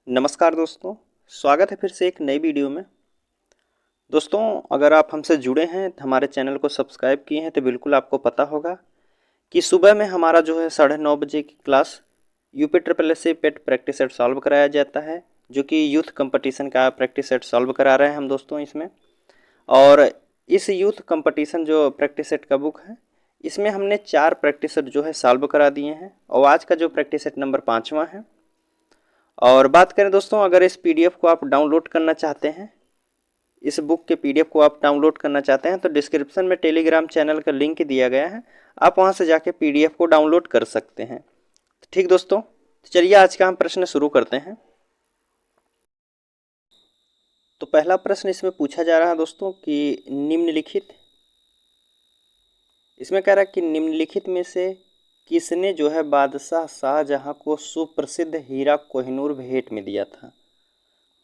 नमस्कार दोस्तों, स्वागत है फिर से एक नई वीडियो में। दोस्तों, अगर आप हमसे जुड़े हैं, हमारे चैनल को सब्सक्राइब किए हैं तो बिल्कुल आपको पता होगा कि सुबह में हमारा जो है 9:30 बजे की class UP triple S C PET practice set solve कराया जाता है, जो कि यूथ कंपटीशन का प्रैक्टिस सेट सॉल्व करा रहे हैं हम दोस्तों इसमें। और इस यूथ कंपटीशन जो प्रैक्टिस सेट का बुक है, इसमें हमने 4 प्रैक्टिस सेट जो है सॉल्व करा दिए हैं और आज का जो प्रैक्टिस सेट नंबर 5वां है। और बात करें दोस्तों, अगर इस पीडीएफ को आप डाउनलोड करना चाहते हैं, इस बुक के पीडीएफ को आप डाउनलोड करना चाहते हैं तो डिस्क्रिप्शन में टेलीग्राम चैनल का लिंक दिया गया है, आप वहां से जाके पीडीएफ को डाउनलोड कर सकते हैं। ठीक दोस्तों, तो चलिए आज का हम प्रश्न शुरू करते हैं। तो पहला प्रश्न इसमें पूछा जा रहा है दोस्तों कि निम्नलिखित, इसमें कह रहा है कि निम्नलिखित में से किसने जो है बादशाह शाहजहां को सुप्रसिद्ध हीरा कोहिनूर भेंट में दिया था।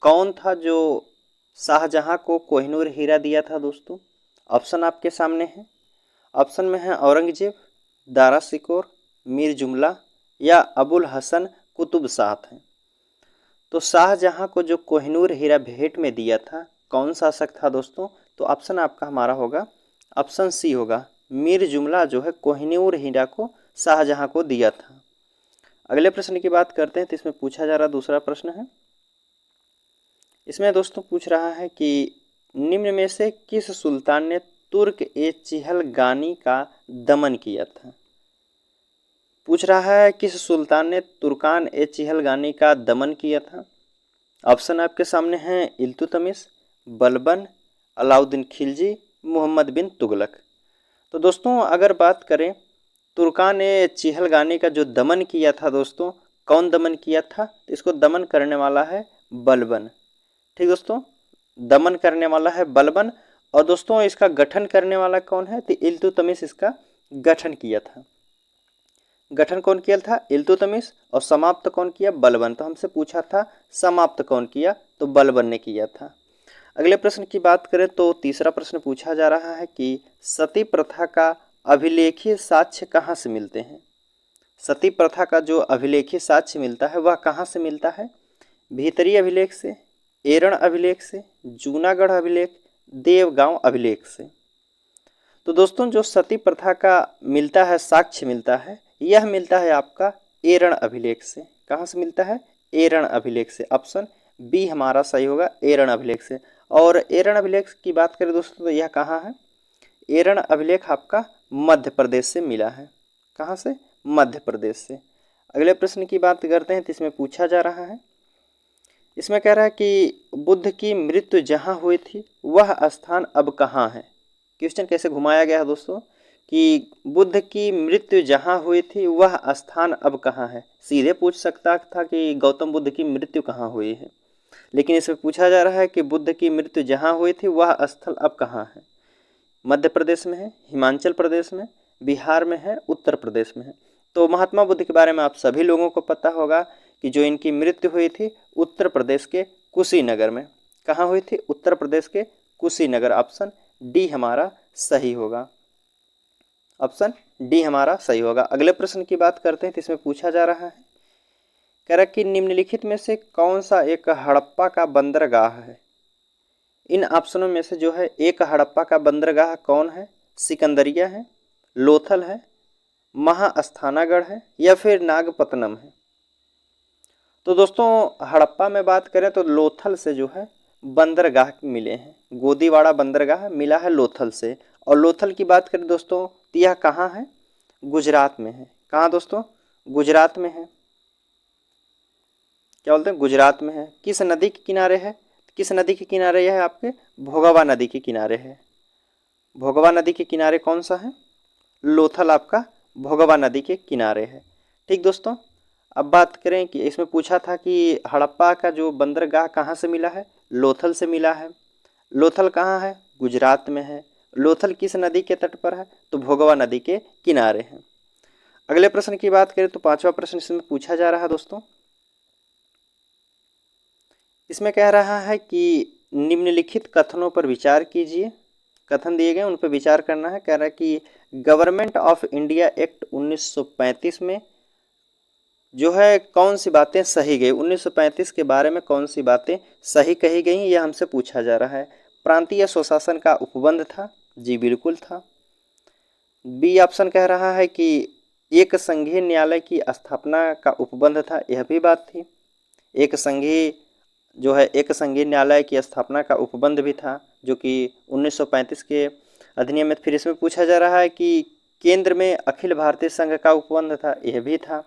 कौन था जो शाहजहां को कोहिनूर हीरा दिया था दोस्तों? ऑप्शन आपके सामने है। ऑप्शन में है औरंगजेब, दारा सिकोर, मीर जुमला या अबुल हसन कुतुब शाह हैं। तो शाहजहां को जो कोहिनूर हीरा भेंट में दिया था, कौन शासक था दोस्तों? तो ऑप्शन आपका हमारा होगा, ऑप्शन सी होगा, मीर जुमला जो है कोहिनूर हीरा को शाहजहां को दिया था। अगले प्रश्न की बात करते हैं तो इसमें पूछा जा रहा दूसरा प्रश्न है। इसमें दोस्तों पूछ रहा है कि निम्न में से किस सुल्तान ने तुर्क ए चिहलगानी का दमन किया था। पूछ रहा है किस सुल्तान ने तुर्कान ए चिहलगानी का दमन किया था। ऑप्शन आपके सामने हैं इल्तुतमिश, बलबन, अलाउद्दीन खिलजी, मोहम्मद बिन तुगलक। तो दोस्तों अगर बात करें तुर्कान ए चिहलगानी का जो दमन किया था दोस्तों, कौन दमन किया था? तो इसको दमन करने वाला है बलबन। ठीक दोस्तों, दमन करने वाला है बलबन। और दोस्तों इसका गठन करने वाला कौन है? तो इल्तुतमिश इसका गठन किया था। गठन कौन किया था? इल्तुतमिश। और समाप्त कौन किया? बलबन। तो हमसे पूछा था समाप्त कौन किया, तो बलबन ने किया था। अगले प्रश्न की बात करें तो तीसरा प्रश्न पूछा जा रहा है कि सती प्रथा का अभिलेखीय साक्ष्य कहाँ से मिलते हैं। सती प्रथा का जो अभिलेखीय साक्ष्य मिलता है वह कहाँ से मिलता है? भीतरी अभिलेख से, एरण अभिलेख से, जूनागढ़ अभिलेख, देवगांव अभिलेख से। तो दोस्तों जो सती प्रथा का मिलता है, साक्ष्य मिलता है, यह मिलता है आपका एरण अभिलेख से। कहाँ से मिलता है? एरण अभिलेख से। ऑप्शन बी हमारा सही होगा, एरण अभिलेख से। और एरण अभिलेख की बात करें दोस्तों तो यह कहाँ है? एरण अभिलेख आपका मध्य प्रदेश से मिला है। कहाँ से? मध्य प्रदेश से। अगले प्रश्न की बात करते हैं तो इसमें पूछा जा रहा है, इसमें कह रहा है कि बुद्ध की मृत्यु जहाँ हुई थी वह स्थान अब कहाँ है। क्वेश्चन कैसे घुमाया गया है दोस्तों कि बुद्ध की मृत्यु जहाँ हुई थी वह स्थान अब कहाँ है। सीधे पूछ सकता था कि गौतम बुद्ध की मृत्यु कहाँ हुई है, लेकिन इसमें पूछा जा रहा है कि बुद्ध की मृत्यु जहाँ हुई थी वह स्थल अब कहाँ है। मध्य प्रदेश में है, हिमाचल प्रदेश में, बिहार में है, उत्तर प्रदेश में है। तो महात्मा बुद्ध के बारे में आप सभी लोगों को पता होगा कि जो इनकी मृत्यु हुई थी उत्तर प्रदेश के कुशीनगर में। कहाँ हुई थी? उत्तर प्रदेश के कुशीनगर। ऑप्शन डी हमारा सही होगा। ऑप्शन डी हमारा सही होगा। अगले प्रश्न की बात करते हैं तो इसमें पूछा जा रहा है, कह रहा कि निम्नलिखित में से कौन सा एक हड़प्पा का बंदरगाह है। इन ऑप्शनों में से जो है एक हड़प्पा का बंदरगाह कौन है? सिकंदरिया है, लोथल है, महास्थानागढ़ है या फिर नागपत्तनम है। तो दोस्तों हड़प्पा में बात करें तो लोथल से जो है बंदरगाह मिले हैं, गोदीवाड़ा बंदरगाह मिला है लोथल से। और लोथल की बात करें दोस्तों तो यह कहाँ है? गुजरात में है। कहाँ दोस्तों? गुजरात में है। क्या बोलते हैं? गुजरात में है। किस नदी के किनारे है? किस नदी के किनारे यह है? आपके भोगवा नदी के किनारे है। भोगवा नदी के किनारे कौन सा है? लोथल आपका भोगवा नदी के किनारे है। ठीक दोस्तों, अब बात करें कि इसमें पूछा था कि हड़प्पा का जो बंदरगाह कहाँ से मिला है? लोथल से मिला है। लोथल कहाँ है? गुजरात में है। लोथल किस नदी के तट पर है? तो भोगवा नदी के किनारे है। अगले प्रश्न की बात करें तो पांचवा प्रश्न इसमें पूछा जा रहा है दोस्तों, इसमें कह रहा है कि निम्नलिखित कथनों पर विचार कीजिए। कथन दिए गए उन पर विचार करना है। कह रहा है कि गवर्नमेंट ऑफ इंडिया एक्ट 1935 में जो है कौन सी बातें सही गई, 1935 के बारे में कौन सी बातें सही कही गई, यह हमसे पूछा जा रहा है। प्रांतीय स्वशासन का उपबंध था, जी बिल्कुल था। बी ऑप्शन कह रहा है कि एक संघीय न्यायालय की स्थापना का उपबंध था, यह भी बात थी। एक संघीय न्यायालय की स्थापना का उपबंध भी था, जो कि 1935 के अधिनियम में। फिर इसमें पूछा जा रहा है कि केंद्र में अखिल भारतीय संघ का उपबंध था, यह भी था।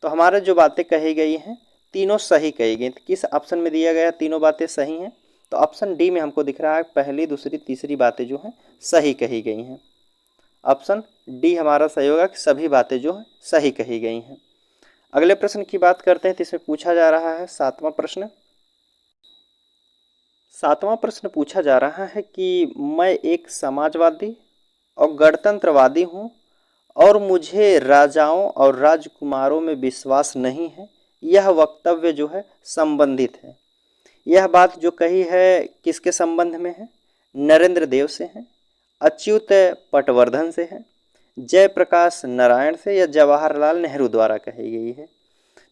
तो हमारा जो बातें कही गई हैं तीनों सही कही गई। किस ऑप्शन में दिया गया तीनों बातें सही हैं, तो ऑप्शन डी में हमको दिख रहा है पहली दूसरी तीसरी बातें जो हैं सही कही गई हैं। ऑप्शन डी हमारा सही होगा कि सभी बातें जो हैं सही कही गई हैं। अगले प्रश्न की बात करते हैं, तो इसमें पूछा जा रहा है सातवां प्रश्न। सातवां प्रश्न पूछा जा रहा है कि मैं एक समाजवादी और गणतंत्रवादी हूँ और मुझे राजाओं और राजकुमारों में विश्वास नहीं है, यह वक्तव्य जो है संबंधित है। यह बात जो कही है किसके संबंध में है, नरेंद्र देव से है, अच्युत पटवर्धन से है, जयप्रकाश नारायण से, या जवाहरलाल नेहरू द्वारा कही गई है।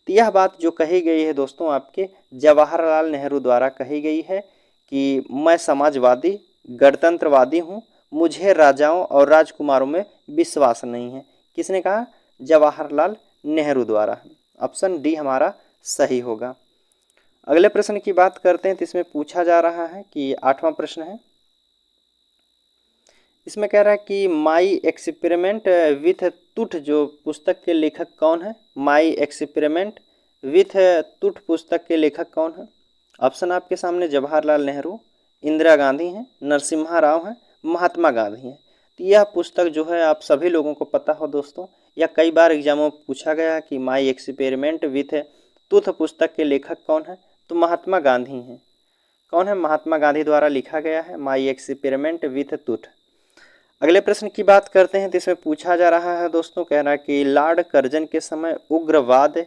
तो यह बात जो कही गई है दोस्तों आपके जवाहरलाल नेहरू द्वारा कही गई है कि मैं समाजवादी गणतंत्रवादी हूँ, मुझे राजाओं और राजकुमारों में विश्वास नहीं है। किसने कहा, जवाहरलाल नेहरू द्वारा। ऑप्शन डी हमारा सही होगा। अगले प्रश्न की बात करते हैं, तो इसमें पूछा जा रहा है कि आठवां प्रश्न है, इसमें कह रहा है कि माई एक्सपेरिमेंट विथ तुठ जो पुस्तक के लेखक कौन है। माई एक्सपेरिमेंट विथ तुठ पुस्तक के लेखक कौन है। ऑप्शन आपके सामने जवाहरलाल नेहरू, इंदिरा गांधी हैं, नरसिम्हा राव हैं, महात्मा गांधी हैं। तो यह पुस्तक जो है आप सभी लोगों को पता हो दोस्तों, या कई बार एग्जामों में पूछा गया है कि माई एक्सपेरिमेंट विथ तुठ पुस्तक के लेखक कौन है, तो महात्मा गांधी हैं। कौन है, महात्मा गांधी द्वारा लिखा गया है माई एक्सपेरिमेंट विथ तुठ। अगले प्रश्न की बात करते हैं, तो इसमें पूछा जा रहा है दोस्तों, कह रहा है कि लॉर्ड कर्जन के समय उग्रवाद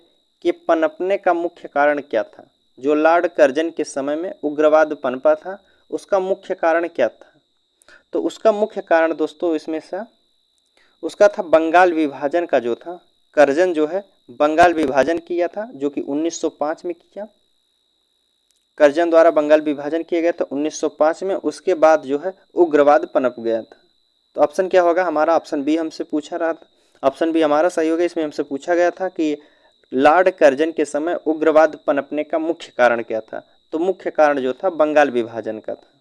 के पनपने का मुख्य कारण क्या था। जो लॉर्ड कर्जन के समय में उग्रवाद पनपा था उसका मुख्य कारण क्या था। तो उसका मुख्य कारण दोस्तों इसमें से उसका था बंगाल विभाजन का जो था। कर्जन जो है बंगाल विभाजन किया था, जो कि 1905 में किया। कर्जन द्वारा बंगाल विभाजन किया गया था 1905 में। उसके बाद जो है उग्रवाद पनप गया था। तो ऑप्शन क्या होगा हमारा, ऑप्शन बी हमसे पूछा रहा था, ऑप्शन बी हमारा सही होगा। इसमें हमसे पूछा गया था कि लॉर्ड कर्जन के समय उग्रवाद पनपने का मुख्य कारण क्या था, तो मुख्य कारण जो था बंगाल विभाजन का था।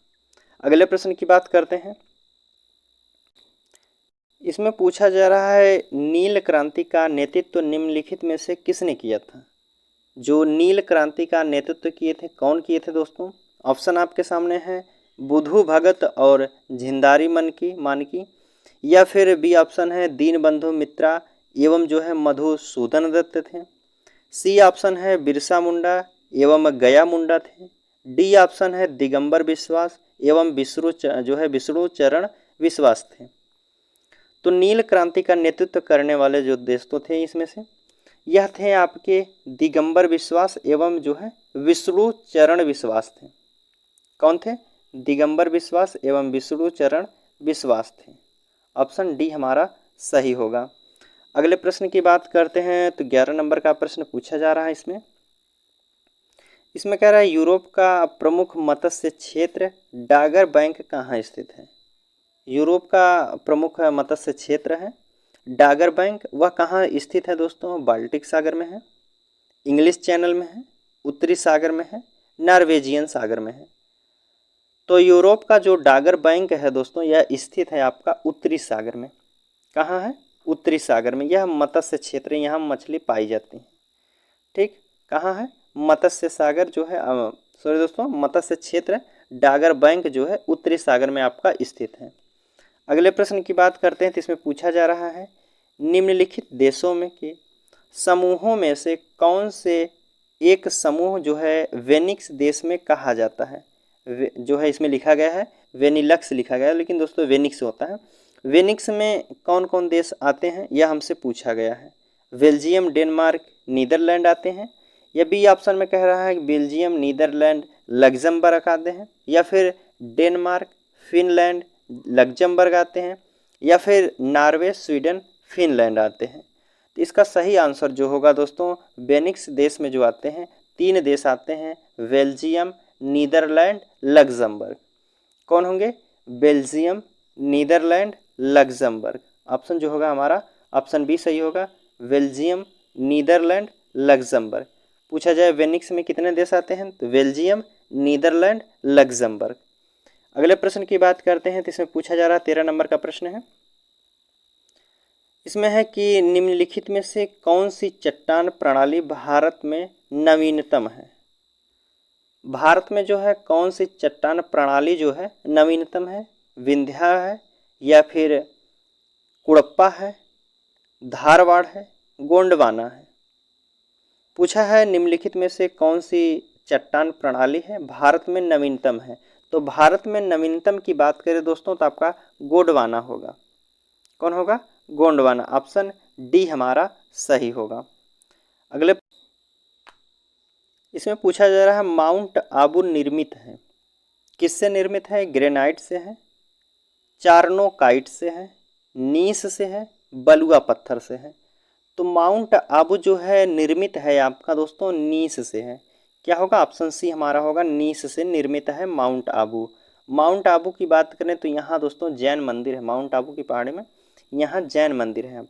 अगले प्रश्न की बात करते हैं, इसमें पूछा जा रहा है नील क्रांति का नेतृत्व निम्नलिखित में से किसने किया था। जो नील क्रांति का नेतृत्व किए थे कौन किए थे दोस्तों। ऑप्शन आपके सामने है बुधु भगत और झिंदारी मानकी, या फिर बी ऑप्शन है दीनबंधु मित्रा एवं जो है मधुसूदन दत्त थे। सी ऑप्शन है बिरसा मुंडा एवं गया मुंडा थे। डी ऑप्शन है दिगंबर विश्वास एवं विष्णु चरण विश्वास थे। तो नील क्रांति का नेतृत्व करने वाले जो दोस्तों थे इसमें से यह थे आपके दिगंबर विश्वास एवं जो है विष्णु चरण विश्वास थे। कौन थे, दिगंबर विश्वास एवं विष्णु चरण विश्वास थे। ऑप्शन डी हमारा सही होगा। अगले प्रश्न की बात करते हैं, तो 11 नंबर का प्रश्न पूछा जा रहा है। इसमें कह रहा है यूरोप का प्रमुख मत्स्य क्षेत्र डागर बैंक कहाँ स्थित है। यूरोप का प्रमुख मत्स्य क्षेत्र है डागर बैंक, वह कहाँ स्थित है दोस्तों, बाल्टिक सागर में है, इंग्लिश चैनल में है, उत्तरी सागर में है, नॉर्वेजियन सागर में है। तो यूरोप का जो डागर बैंक है दोस्तों यह स्थित है आपका उत्तरी सागर में। कहाँ है, उत्तरी सागर में। यह मत्स्य क्षेत्र, यहाँ मछली पाई जाती है। ठीक, कहाँ है, मत्स्य सागर जो है सॉरी दोस्तों मत्स्य क्षेत्र डागर बैंक जो है उत्तरी सागर में आपका स्थित है। अगले प्रश्न की बात करते हैं, तो इसमें पूछा जा रहा है निम्नलिखित देशों में के समूहों में से कौन से एक समूह जो है वेनिक्स देश में कहा जाता है। जो है इसमें लिखा गया है वेनिलक्स लिखा गया है, लेकिन दोस्तों वेनिक्स होता है। वेनिक्स में कौन कौन देश आते हैं यह हमसे पूछा गया है। बेल्जियम, डेनमार्क, नीदरलैंड आते हैं, या बी ऑप्शन में कह रहा है बेल्जियम, नीदरलैंड, लग्जमबर्ग आते हैं, या फिर डेनमार्क, फिनलैंड, लग्जमबर्ग आते हैं, या फिर नॉर्वे, स्वीडन, फिनलैंड आते हैं। तो इसका सही आंसर जो होगा दोस्तों, बेनिक्स देश में जो आते हैं 3 देश आते हैं, बेल्जियम, नीदरलैंड, लग्जमबर्ग। कौन होंगे? Belgium, Netherlands, Luxembourg. ऑप्शन जो होगा हमारा ऑप्शन बी सही होगा, बेल्जियम, नीदरलैंड, लग्जमबर्ग। पूछा जाए बेनिक्स में कितने देश आते हैं, तो बेल्जियम, नीदरलैंड, लग्जमबर्ग। अगले प्रश्न की बात करते हैं, तो इसमें पूछा जा रहा है 13 नंबर का प्रश्न है। इसमें है कि निम्नलिखित में से कौन सी चट्टान प्रणाली भारत में नवीनतम है। भारत में जो है कौन सी चट्टान प्रणाली जो है नवीनतम है? विंध्या है, या फिर कुड़प्पा है, धारवाड़ है, गोंडवाना है। पूछा है निम्नलिखित में से कौन सी चट्टान प्रणाली है भारत में नवीनतम है। तो भारत में नवीनतम की बात करें दोस्तों तो आपका गोंडवाना होगा। कौन होगा? गोंडवाना। ऑप्शन डी हमारा सही होगा। अगले इसमें पूछा जा रहा है माउंट आबू निर्मित है, किससे निर्मित है? ग्रेनाइट से है, चारनोकाइट से है, नीस से है, बलुआ पत्थर से है। तो माउंट आबू जो है निर्मित है आपका दोस्तों नीस से है। क्या होगा? ऑप्शन सी हमारा होगा, नीस से निर्मित है माउंट आबू। माउंट आबू की बात करें तो यहाँ दोस्तों जैन मंदिर है, माउंट आबू की पहाड़ी में यहाँ जैन मंदिर है।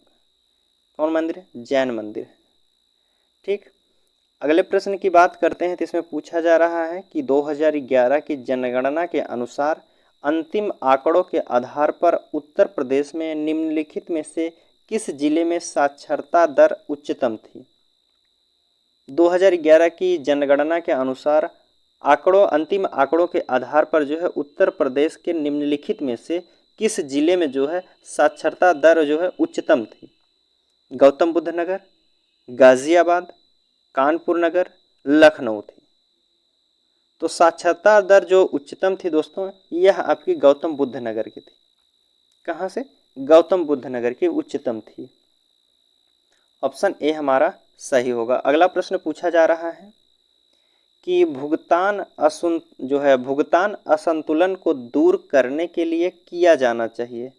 कौन मंदिर है? जैन मंदिर है। ठीक, अगले प्रश्न की बात करते हैं, तो इसमें पूछा जा रहा है कि 2011 की जनगणना के अनुसार अंतिम आंकड़ों के आधार पर उत्तर प्रदेश में निम्नलिखित में से किस जिले में साक्षरता दर उच्चतम थी? 2011 की जनगणना के अनुसार अंतिम आंकड़ों के आधार पर जो है उत्तर प्रदेश के निम्नलिखित में से किस जिले में जो है साक्षरता दर जो है उच्चतम थी? गौतम बुद्ध नगर, गाजियाबाद, कानपुर नगर, लखनऊ थी। तो साक्षरता दर जो उच्चतम थी दोस्तों यह आपकी गौतम बुद्ध नगर की थी। कहाँ से? गौतम बुद्ध नगर की उच्चतम थी। ऑप्शन ए हमारा सही होगा। अगला प्रश्न पूछा जा रहा है कि भुगतान असंतुलन को दूर करने के लिए किया जाना चाहिए।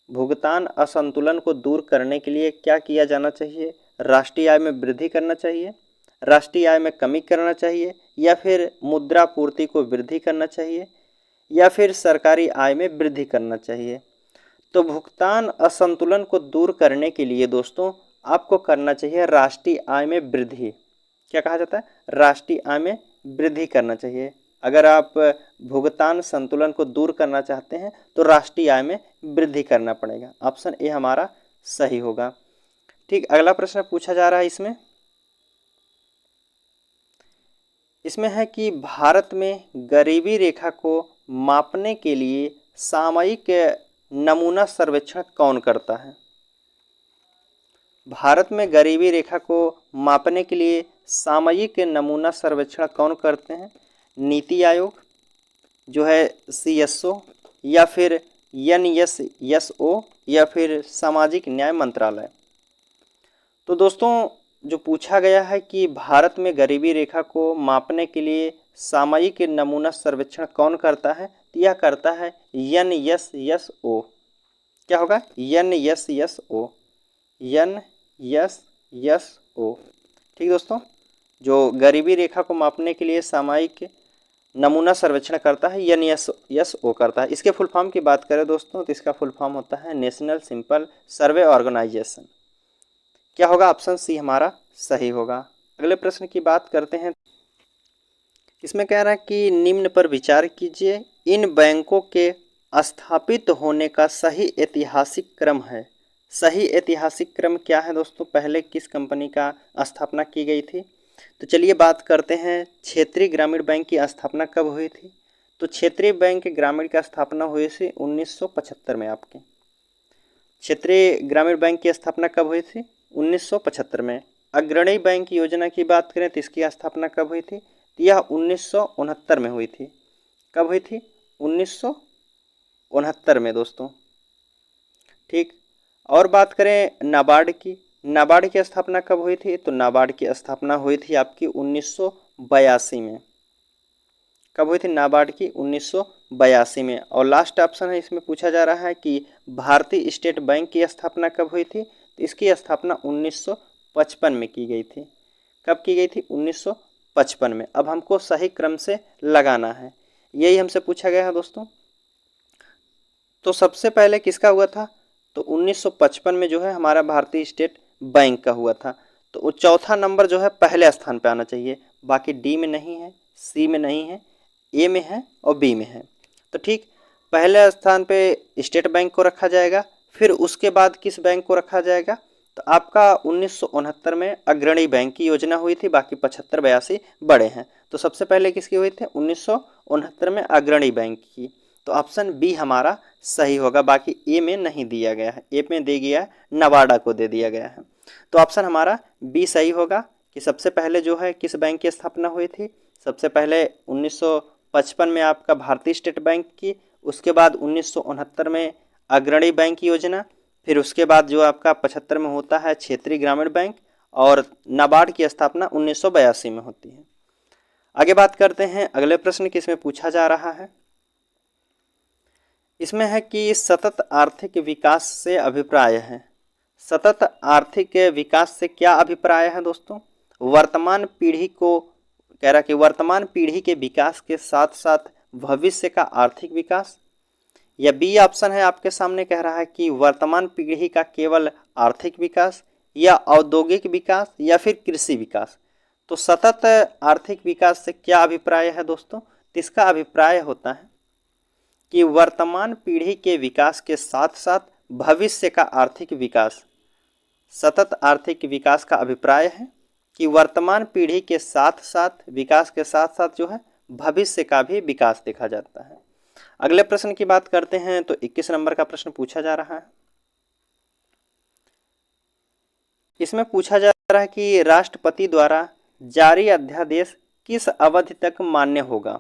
भुगतान असंतुलन को दूर करने के लिए क्या किया जाना चाहिए? राष्ट्रीय आय में वृद्धि करना चाहिए, राष्ट्रीय आय में कमी करना चाहिए, या फिर मुद्रा पूर्ति को वृद्धि करना चाहिए, या फिर सरकारी आय में वृद्धि करना चाहिए। तो भुगतान असंतुलन को दूर करने के लिए दोस्तों आपको करना चाहिए राष्ट्रीय आय में वृद्धि। क्या कहा जाता है? राष्ट्रीय आय में वृद्धि करना चाहिए। अगर आप भुगतान संतुलन को दूर करना चाहते हैं तो राष्ट्रीय आय में वृद्धि करना पड़ेगा। ऑप्शन ए हमारा सही होगा। ठीक, अगला प्रश्न पूछा जा रहा है इसमें है कि भारत में गरीबी रेखा को मापने के लिए सामयिक नमूना सर्वेक्षण कौन करता है? भारत में गरीबी रेखा को मापने के लिए सामयिक नमूना सर्वेक्षण कौन करते हैं? नीति आयोग जो है CSO, या फिर NSSO, या फिर सामाजिक न्याय मंत्रालय। तो दोस्तों जो पूछा गया है कि भारत में गरीबी रेखा को मापने के लिए सामयिक नमूना सर्वेक्षण कौन करता है, तो यह करता है NSSO। क्या होगा? NSSO। ठीक दोस्तों, जो गरीबी रेखा को मापने के लिए सामयिक नमूना सर्वेक्षण करता है NSSO करता है। इसके फुल फॉर्म की बात करें दोस्तों तो इसका फुल फॉर्म होता है नेशनल सिंपल सर्वे ऑर्गेनाइजेशन। क्या होगा? ऑप्शन सी हमारा सही होगा। अगले प्रश्न की बात करते हैं, इसमें कह रहा है कि निम्न पर विचार कीजिए, इन बैंकों के स्थापित होने का सही ऐतिहासिक क्रम है। सही ऐतिहासिक क्रम क्या है दोस्तों? पहले किस कंपनी का स्थापना की गई थी? तो चलिए बात करते हैं क्षेत्रीय ग्रामीण बैंक की स्थापना कब हुई थी। तो क्षेत्रीय बैंक ग्रामीण की स्थापना हुई थी 1975 में। आपके क्षेत्रीय ग्रामीण बैंक की स्थापना कब हुई थी? 1975 में। अग्रणी बैंक योजना की बात करें तो इसकी स्थापना कब हुई थी? यह 1969 में हुई थी। कब हुई थी? 1969 में दोस्तों। ठीक, और बात करें नाबार्ड की, नाबार्ड की स्थापना कब हुई थी? तो नाबार्ड की स्थापना हुई थी आपकी 1982 में। कब हुई थी नाबार्ड की? 1982 में। और लास्ट ऑप्शन है इसमें पूछा जा रहा है कि भारतीय स्टेट बैंक की स्थापना कब हुई थी? तो इसकी स्थापना 1955 में की गई थी। कब की गई थी? 1955 में। अब हमको सही क्रम से लगाना है, यही हमसे पूछा गया है दोस्तों। तो सबसे पहले किसका हुआ था? तो 1955 में जो है हमारा भारतीय स्टेट बैंक का हुआ था। तो वो चौथा नंबर जो है पहले स्थान पे आना चाहिए, बाकी डी में नहीं है, सी में नहीं है, ए में है और बी में है। तो ठीक, पहले स्थान पे स्टेट बैंक को रखा जाएगा, फिर उसके बाद किस बैंक को रखा जाएगा? तो आपका 1969 में अग्रणी बैंक की योजना हुई थी, बाकी 75-82 बड़े हैं। तो सबसे पहले किसकी हुई थी? 1969 में अग्रणी बैंक की। तो ऑप्शन बी हमारा सही होगा, बाकी ए में नहीं दिया गया है, ए में दे गया है नवाडा को दे दिया गया है। तो ऑप्शन हमारा बी सही होगा कि सबसे पहले जो है किस बैंक की स्थापना हुई थी? सबसे पहले 1955 में आपका भारतीय स्टेट बैंक की, उसके बाद 1969 में अग्रणी बैंक की योजना, फिर उसके बाद जो आपका 75 में होता है क्षेत्रीय ग्रामीण बैंक, और नाबार्ड की स्थापना 1982 में होती है। आगे बात करते हैं अगले प्रश्न की, इसमें पूछा जा रहा है, इसमें है कि सतत आर्थिक विकास से अभिप्राय है। सतत आर्थिक विकास से क्या अभिप्राय है दोस्तों? वर्तमान पीढ़ी को कह रहा कि वर्तमान पीढ़ी के विकास के साथ साथ भविष्य का आर्थिक विकास, या बी ऑप्शन है आपके सामने कह रहा है कि वर्तमान पीढ़ी का केवल आर्थिक विकास, या औद्योगिक विकास, या फिर कृषि विकास। तो सतत आर्थिक विकास से क्या अभिप्राय है दोस्तों? इसका अभिप्राय होता है कि वर्तमान पीढ़ी के विकास के साथ साथ भविष्य का आर्थिक विकास। सतत आर्थिक विकास का अभिप्राय है कि वर्तमान पीढ़ी के साथ साथ विकास के साथ साथ जो है भविष्य का भी विकास देखा जाता है। अगले प्रश्न की बात करते हैं, तो 21 नंबर का प्रश्न पूछा जा रहा है। इसमें पूछा जा रहा है कि राष्ट्रपति द्वारा जारी अध्यादेश किस अवधि तक मान्य होगा?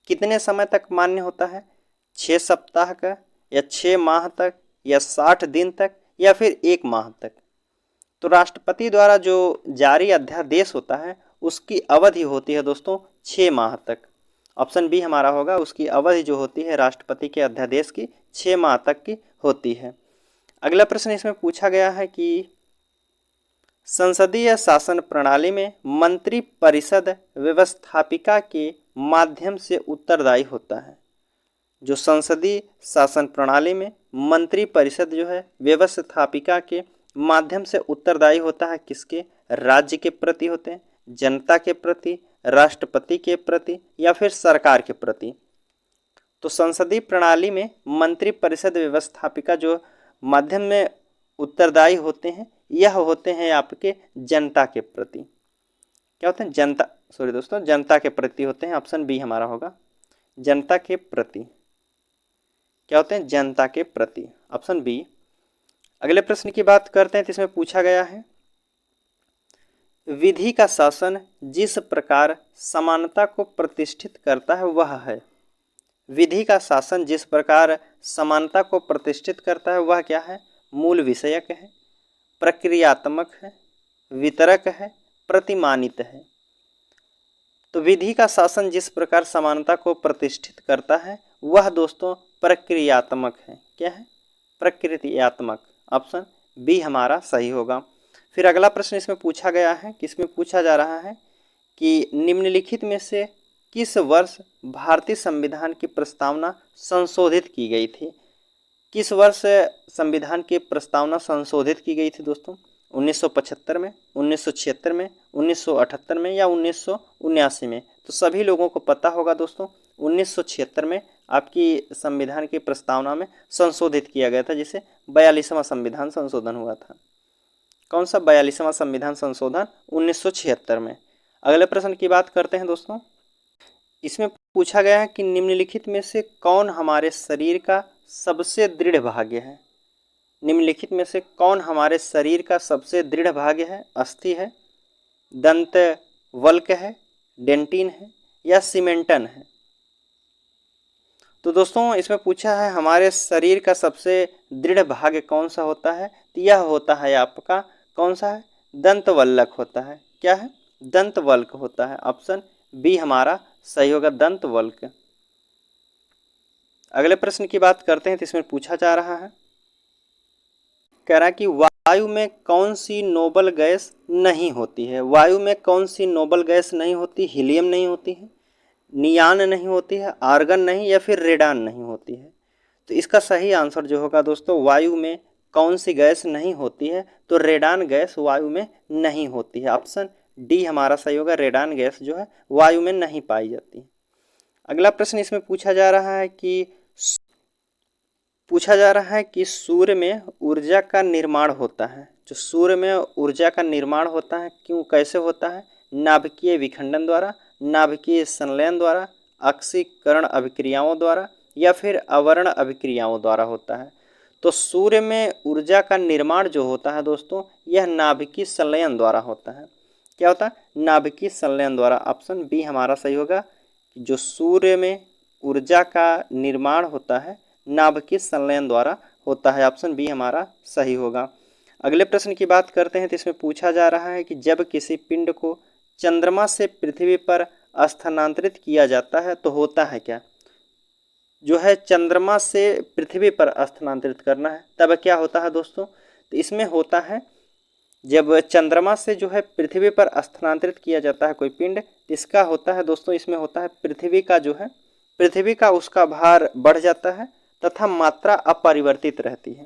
कितने समय तक मान्य होता है? 6 सप्ताह का, या 6 माह तक, या 60 दिन तक, या फिर 1 माह तक? तो राष्ट्रपति द्वारा जो जारी अध्यादेश होता है उसकी अवधि होती है दोस्तों 6 माह तक। ऑप्शन बी हमारा होगा, उसकी अवधि जो होती है राष्ट्रपति के अध्यादेश की 6 माह तक की होती है। अगला प्रश्न इसमें पूछा गया है कि संसदीय शासन प्रणाली में मंत्री परिषद व्यवस्थापिका के माध्यम से उत्तरदायी होता है। जो संसदीय शासन प्रणाली में मंत्री परिषद जो है व्यवस्थापिका के माध्यम से उत्तरदायी होता है, किसके? राज्य के प्रति होते हैं, जनता के प्रति, राष्ट्रपति के प्रति, या फिर सरकार के प्रति। तो संसदीय प्रणाली में मंत्री परिषद व्यवस्थापिका जो माध्यम में उत्तरदायी होते हैं, यह होते हैं आपके जनता के प्रति। क्या होते हैं? जनता के प्रति होते हैं। ऑप्शन बी हमारा होगा, जनता के प्रति। क्या होते हैं? जनता के प्रति, ऑप्शन बी। अगले प्रश्न की बात करते हैं, तो इसमें पूछा गया है, विधि का शासन जिस प्रकार समानता को प्रतिष्ठित करता है वह है। विधि का शासन जिस प्रकार समानता को प्रतिष्ठित करता है वह क्या है? मूल विषयक है, प्रक्रियात्मक है, वितरक है, प्रतिमानित है। तो विधि का शासन जिस प्रकार समानता को प्रतिष्ठित करता है वह दोस्तों प्रक्रियात्मक है। क्या है? प्रक्रियात्मक। ऑप्शन बी हमारा सही होगा। फिर अगला प्रश्न इसमें पूछा गया है, किसमें पूछा जा रहा है कि निम्नलिखित में से किस वर्ष भारतीय संविधान की प्रस्तावना संशोधित की गई थी? किस वर्ष संविधान की प्रस्तावना संशोधित की गई थी दोस्तों? 1975 में, 1976 में, 1978 में, या 1979 में? तो सभी लोगों को पता होगा दोस्तों 1976 में आपकी संविधान की प्रस्तावना में संशोधित किया गया था, जिसे 42वां संविधान संशोधन हुआ था। कौन सा 42वां संविधान संशोधन? 1976 में। अगले प्रश्न की बात करते हैं दोस्तों, इसमें पूछा गया है कि निम्नलिखित में से कौन हमारे शरीर का सबसे दृढ़ भाग्य है? निम्नलिखित में से कौन हमारे शरीर का सबसे दृढ़ भाग्य है? अस्थि है, दंत वल्क है, डेंटिन है, या सीमेंटन है? तो दोस्तों इसमें पूछा है हमारे शरीर का सबसे दृढ़ भाग कौन सा होता है? तो यह होता है आपका कौन सा है? दंतवल्लक होता है। क्या है? दंतवल्क होता है। ऑप्शन बी हमारा सही होगा, दंतवल्क। अगले प्रश्न की बात करते हैं, तो इसमें पूछा जा रहा है, कह रहा है कि वायु में कौन सी नोबल गैस नहीं होती है? वायु में कौन सी नोबल गैस नहीं होती? हीलियम नहीं होती है, नियान नहीं होती है, आर्गन नहीं, या फिर रेडान नहीं होती है। तो इसका सही आंसर जो होगा दोस्तों, वायु में कौन सी गैस नहीं होती है? तो रेडान गैस वायु में नहीं होती है। ऑप्शन डी हमारा सही होगा, रेडान गैस जो है वायु में नहीं पाई जाती है। अगला प्रश्न इसमें पूछा जा रहा है कि सूर्य में ऊर्जा का निर्माण होता है। जो सूर्य में ऊर्जा का निर्माण होता है क्यों, कैसे होता है? नाभिकीय विखंडन द्वारा, नाभिकीय संलयन द्वारा, ऑक्सीकरण अभिक्रियाओं द्वारा, या फिर अवर्ण अभिक्रियाओं द्वारा होता है। तो सूर्य में ऊर्जा का निर्माण जो होता है दोस्तों, यह नाभिकीय संलयन द्वारा होता है। क्या होता है? नाभिकीय संलयन द्वारा। ऑप्शन बी हमारा सही होगा। जो सूर्य में ऊर्जा का निर्माण होता है नाभिकीय संलयन द्वारा होता है। ऑप्शन बी हमारा सही होगा। अगले प्रश्न की बात करते हैं तो इसमें पूछा जा रहा है कि जब किसी पिंड को चंद्रमा से पृथ्वी पर स्थानांतरित किया जाता है तो होता है क्या? जो है चंद्रमा से पृथ्वी पर स्थानांतरित करना है, तब क्या होता है दोस्तों? तो इसमें होता है जब चंद्रमा से जो है पृथ्वी पर स्थानांतरित किया जाता है कोई पिंड, इसका होता है दोस्तों, इसमें होता है पृथ्वी का उसका भार बढ़ जाता है तथा मात्रा अपरिवर्तित रहती है।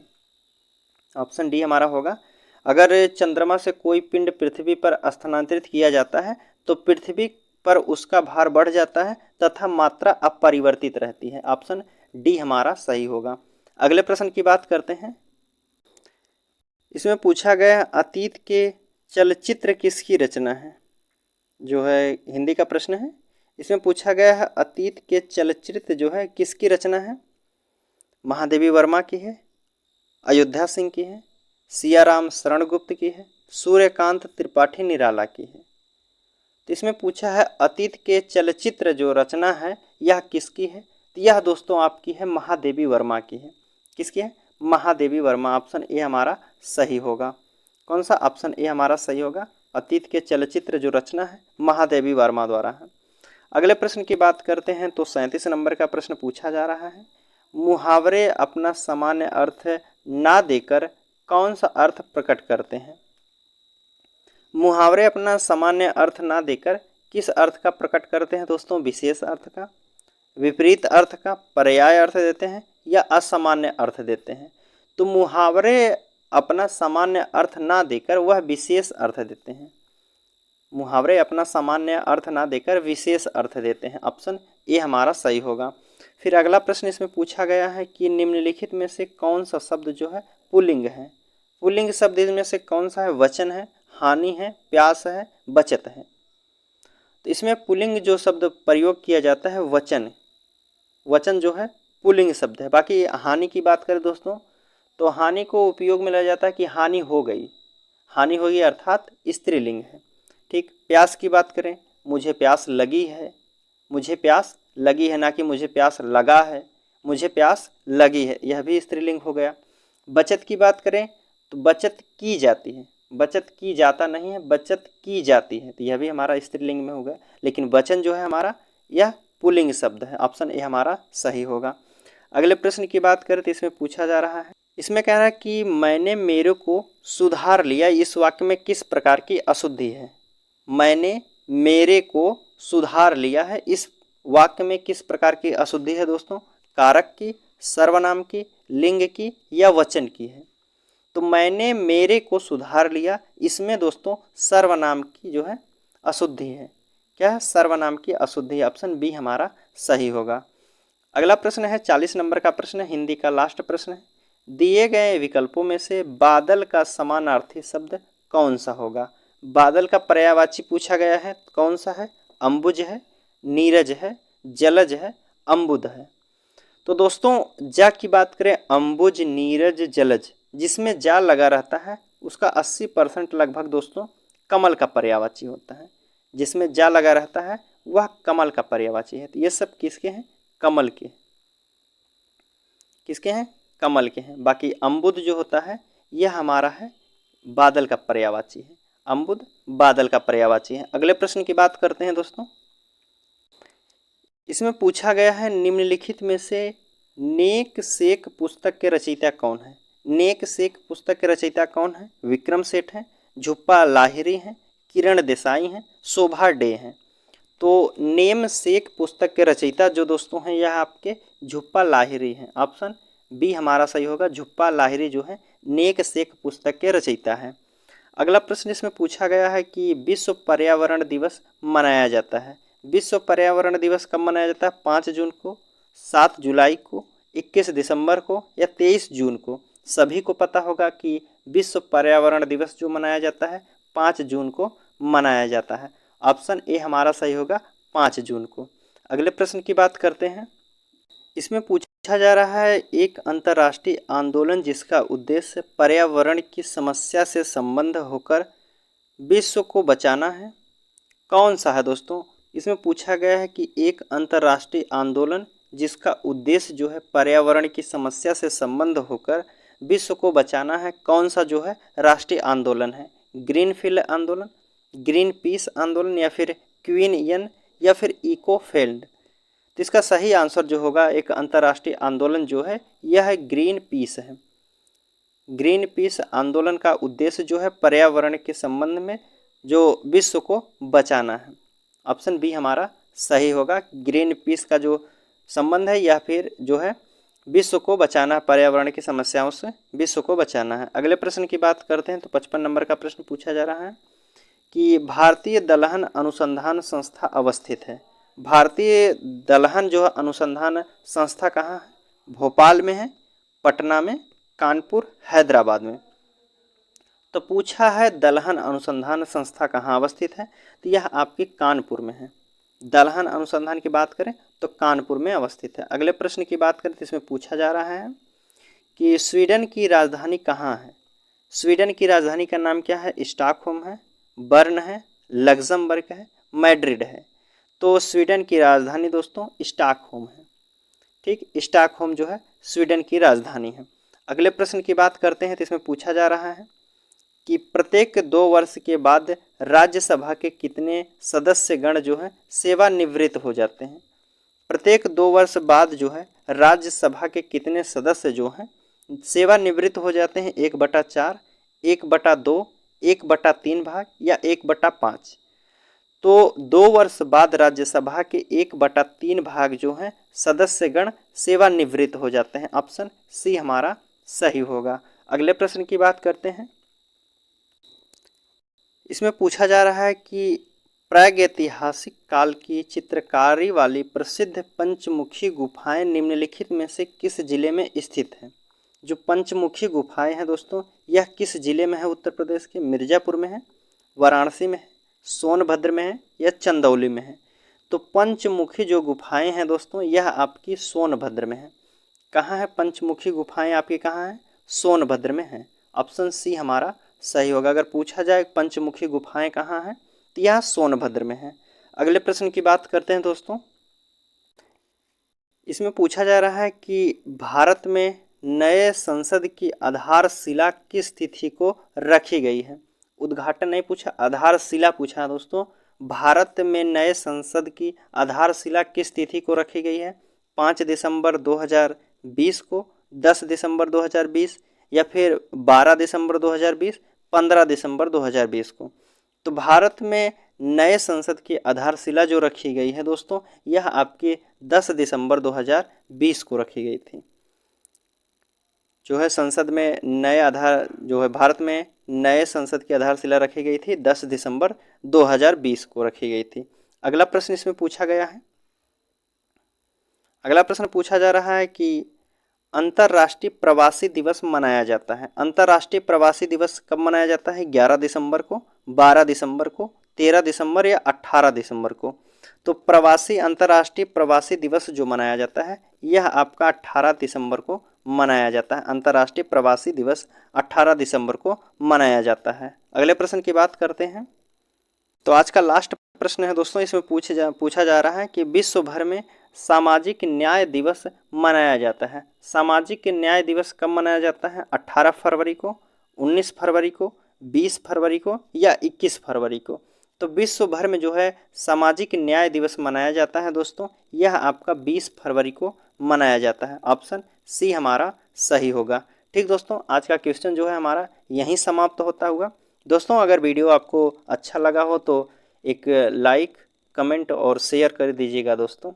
ऑप्शन डी हमारा होगा। अगर चंद्रमा से कोई पिंड पृथ्वी पर स्थानांतरित किया जाता है तो पृथ्वी पर उसका भार बढ़ जाता है तथा मात्रा अपरिवर्तित रहती है। ऑप्शन डी हमारा सही होगा। अगले प्रश्न की बात करते हैं। इसमें पूछा गया अतीत के चलचित्र किसकी रचना है? जो है हिंदी का प्रश्न है। इसमें पूछा गया है अतीत के चलचित्र जो है किसकी रचना है? महादेवी वर्मा की है, अयोध्या सिंह की है, सियाराम शरण गुप्त की है, सूर्यकांत त्रिपाठी निराला की है। तो इसमें पूछा है अतीत के चलचित्र जो रचना है यह किसकी है? तो यह दोस्तों आपकी है महादेवी वर्मा की है। किसकी है? महादेवी वर्मा। ऑप्शन ए हमारा सही होगा। कौन सा? ऑप्शन ए हमारा सही होगा। अतीत के चलचित्र जो रचना है महादेवी वर्मा द्वारा है। अगले प्रश्न की बात करते हैं तो 37 नंबर का प्रश्न पूछा जा रहा है। मुहावरे अपना सामान्य अर्थ ना देकर कौन सा अर्थ प्रकट करते हैं? मुहावरे अपना सामान्य अर्थ ना देकर किस अर्थ का प्रकट करते हैं दोस्तों? विशेष अर्थ का, विपरीत अर्थ का, पर्याय अर्थ देते हैं या असामान्य अर्थ देते हैं? तो मुहावरे अपना सामान्य अर्थ ना देकर वह विशेष अर्थ देते हैं। मुहावरे अपना सामान्य अर्थ ना देकर विशेष अर्थ देते हैं। ऑप्शन ए हमारा सही होगा। फिर अगला प्रश्न इसमें पूछा गया है कि निम्नलिखित में से कौन सा शब्द जो है पुल्लिंग है? पुल्लिंग शब्द इनमें से कौन सा है? वचन है, हानि है, प्यास है, बचत है। तो इसमें पुल्लिंग जो शब्द प्रयोग किया जाता है वचन जो है पुल्लिंग शब्द है। बाकी हानि की बात करें दोस्तों तो हानि को उपयोग में लाया जाता है कि हानि हो गई, अर्थात स्त्रीलिंग है। ठीक। प्यास की बात करें, मुझे प्यास लगी है, मुझे प्यास लगी है, ना कि मुझे प्यास लगा है, मुझे प्यास लगी है, यह भी स्त्रीलिंग हो गया। बचत की बात करें तो बचत की जाती है, बचत की जाता नहीं है, बचत की जाती है, तो यह भी हमारा स्त्रीलिंग में होगा। लेकिन वचन जो है हमारा यह पुल्लिंग शब्द है। ऑप्शन ए हमारा सही होगा। अगले प्रश्न की बात करें तो इसमें पूछा जा रहा है, इसमें कह रहा है कि मैंने मेरे को सुधार लिया, इस वाक्य में किस प्रकार की अशुद्धि है? मैंने मेरे को सुधार लिया है, इस वाक्य में किस प्रकार की अशुद्धि है दोस्तों? कारक की, सर्वनाम की, लिंग की या वचन की है? तो मैंने मेरे को सुधार लिया, इसमें दोस्तों सर्वनाम की जो है अशुद्धि है। क्या है? सर्वनाम की अशुद्धि। ऑप्शन बी हमारा सही होगा। अगला प्रश्न है 40 नंबर का प्रश्न है, हिंदी का लास्ट प्रश्न है। दिए गए विकल्पों में से बादल का समानार्थी शब्द कौन सा होगा? बादल का पर्यायवाची पूछा गया है, कौन सा है? अंबुज है, नीरज है, जलज है, अम्बुद है। तो दोस्तों जा की बात करें, अंबुज, नीरज, जलज, जिसमें जा लगा रहता है उसका 80% लगभग दोस्तों कमल का पर्यायवाची होता है। जिसमें जा लगा रहता है वह कमल का पर्यायवाची है। तो ये सब किसके हैं? कमल के। किसके हैं? कमल के हैं। बाकी अम्बुद जो होता है यह हमारा है बादल का पर्यायवाची है। अम्बुद बादल का पर्यायवाची है। अगले प्रश्न की बात करते हैं दोस्तों। इसमें पूछा गया है निम्नलिखित में से नेक शेख पुस्तक के रचयिता कौन है? नेक सेक पुस्तक के रचयिता कौन है? विक्रम सेठ हैं, झुप्पा लाहिरी हैं, किरण देसाई हैं, शोभा डे हैं। तो नेम सेक पुस्तक के रचयिता जो दोस्तों हैं यह आपके झुप्पा लाहिरी हैं। ऑप्शन बी हमारा सही होगा, झुप्पा लाहिरी जो है नेक सेक पुस्तक के रचयिता हैं। अगला प्रश्न इसमें पूछा गया है कि विश्व पर्यावरण दिवस मनाया जाता है। विश्व पर्यावरण दिवस कब मनाया जाता है? 5 जून को, 7 जुलाई को, 21 दिसंबर को या 23 जून को। सभी को पता होगा कि विश्व पर्यावरण दिवस जो मनाया जाता है 5 जून को मनाया जाता है। ऑप्शन ए हमारा सही होगा, 5 जून को। अगले प्रश्न की बात करते हैं। इसमें पूछा जा रहा है एक अंतर्राष्ट्रीय आंदोलन जिसका उद्देश्य पर्यावरण की समस्या से संबंध होकर विश्व को बचाना है, कौन सा है दोस्तों? इसमें पूछा गया है कि एक अंतर्राष्ट्रीय आंदोलन जिसका उद्देश्य जो है पर्यावरण की समस्या से संबंध होकर विश्व को बचाना है, कौन सा जो है राष्ट्रीय आंदोलन है? ग्रीनफील्ड आंदोलन, ग्रीन पीस आंदोलन या फिर क्वीन या फिर इको फील्ड। तो इसका सही आंसर जो होगा एक अंतर्राष्ट्रीय आंदोलन जो है यह है ग्रीन पीस है। ग्रीन पीस आंदोलन का उद्देश्य जो है पर्यावरण के संबंध में जो विश्व को बचाना है। ऑप्शन बी हमारा सही होगा, ग्रीन पीस का जो संबंध है या फिर जो है विश्व को बचाना, पर्यावरण की समस्याओं से विश्व को बचाना है। अगले प्रश्न की बात करते हैं तो 55 नंबर का प्रश्न पूछा जा रहा है कि भारतीय दलहन अनुसंधान संस्था अवस्थित है। भारतीय दलहन जो अनुसंधान संस्था कहाँ है? भोपाल में है, पटना में, कानपुर, हैदराबाद में। तो पूछा है दलहन अनुसंधान संस्था कहाँ अवस्थित है, तो यह आपकी कानपुर में है। दलहन अनुसंधान की बात करें तो कानपुर में अवस्थित है। अगले प्रश्न की बात करें तो इसमें पूछा जा रहा है कि स्वीडन की राजधानी कहाँ है? स्वीडन की राजधानी का नाम क्या है? स्टॉकहोम है, बर्न है, लग्जमबर्ग है, मैड्रिड है। तो स्वीडन की राजधानी दोस्तों स्टॉकहोम है। ठीक, स्टॉकहोम जो है स्वीडन की राजधानी है। अगले प्रश्न की बात करते हैं तो इसमें पूछा जा रहा है कि प्रत्येक 2 वर्ष के बाद राज्यसभा के कितने सदस्यगण जो है सेवानिवृत्त हो जाते हैं? प्रत्येक 2 वर्ष बाद जो है राज्यसभा के कितने सदस्य जो हैं सेवानिवृत्त हो जाते हैं? 1/4, 1/2, 1/3 भाग या 1/5। तो 2 वर्ष बाद राज्यसभा के 1/3 भाग जो हैं सदस्यगण सेवानिवृत्त हो जाते हैं। ऑप्शन सी हमारा सही होगा। अगले प्रश्न की बात करते हैं। इसमें पूछा जा रहा है कि प्रागैतिहासिक काल की चित्रकारी वाली प्रसिद्ध पंचमुखी गुफाएं निम्नलिखित में से किस जिले में स्थित हैं? जो पंचमुखी गुफाएं हैं दोस्तों यह किस जिले में है? उत्तर प्रदेश के मिर्ज़ापुर में है, वाराणसी में है, सोनभद्र में है या चंदौली में है? तो पंचमुखी जो गुफाएं हैं दोस्तों यह आपकी सोनभद्र में है। कहाँ है पंचमुखी गुफाएं आपकी? कहाँ है? सोनभद्र में है। ऑप्शन सी हमारा सही होगा। अगर पूछा जाए पंचमुखी गुफाएं कहाँ हैं तो यह सोनभद्र में है। अगले प्रश्न की बात करते हैं दोस्तों। इसमें पूछा जा रहा है कि भारत में नए संसद की आधारशिला किस तिथि को रखी गई है? उद्घाटन नहीं पूछा, आधारशिला पूछा है दोस्तों। भारत में नए संसद की आधारशिला किस तिथि को रखी गई है? 5 दिसंबर 2020 को, 10 दिसंबर 2020 या फिर 12 दिसंबर 2020, 15 दिसंबर 2020 को। तो भारत में नए संसद की आधारशिला जो रखी गई है दोस्तों यह आपके 10 दिसंबर 2020 को रखी गई थी। जो है संसद में नए आधार जो है भारत में नए संसद की आधारशिला रखी गई थी 10 दिसंबर 2020 को रखी गई थी। अगला प्रश्न इसमें पूछा गया है। अगला प्रश्न पूछा जा रहा है कि अंतर्राष्ट्रीय प्रवासी दिवस मनाया जाता है। अंतर्राष्ट्रीय प्रवासी दिवस कब मनाया जाता है? 11 दिसंबर को, 12 दिसंबर को, 13 दिसंबर या 18 दिसंबर को। तो प्रवासी अंतर्राष्ट्रीय प्रवासी दिवस जो मनाया जाता है यह आपका 18 दिसंबर को मनाया जाता है। अंतर्राष्ट्रीय प्रवासी दिवस 18 दिसंबर को मनाया जाता है। अगले प्रश्न की बात करते हैं। तो आज का लास्ट प्रश्न है दोस्तों, इसमें पूछा जा रहा है कि विश्व भर में सामाजिक न्याय दिवस मनाया जाता है। सामाजिक न्याय दिवस कब मनाया जाता है? 18 फरवरी को, 19 फरवरी को, 20 फरवरी को या 21 फरवरी को। तो विश्व भर में जो है सामाजिक न्याय दिवस मनाया जाता है दोस्तों यह आपका 20 फरवरी को मनाया जाता है। ऑप्शन सी हमारा सही होगा। ठीक दोस्तों, आज का क्वेश्चन जो है हमारा यहीं समाप्त होता हुआ। दोस्तों अगर वीडियो आपको अच्छा लगा हो तो एक लाइक, कमेंट और शेयर कर दीजिएगा दोस्तों,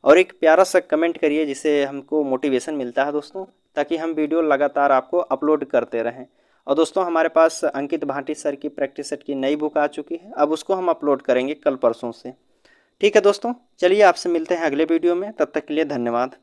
और एक प्यारा सा कमेंट करिए जिससे हमको मोटिवेशन मिलता है दोस्तों, ताकि हम वीडियो लगातार आपको अपलोड करते रहें। और दोस्तों हमारे पास अंकित भाटी सर की प्रैक्टिस सेट की नई बुक आ चुकी है, अब उसको हम अपलोड करेंगे कल परसों से। ठीक है दोस्तों, चलिए आपसे मिलते हैं अगले वीडियो में, तब तक के लिए धन्यवाद।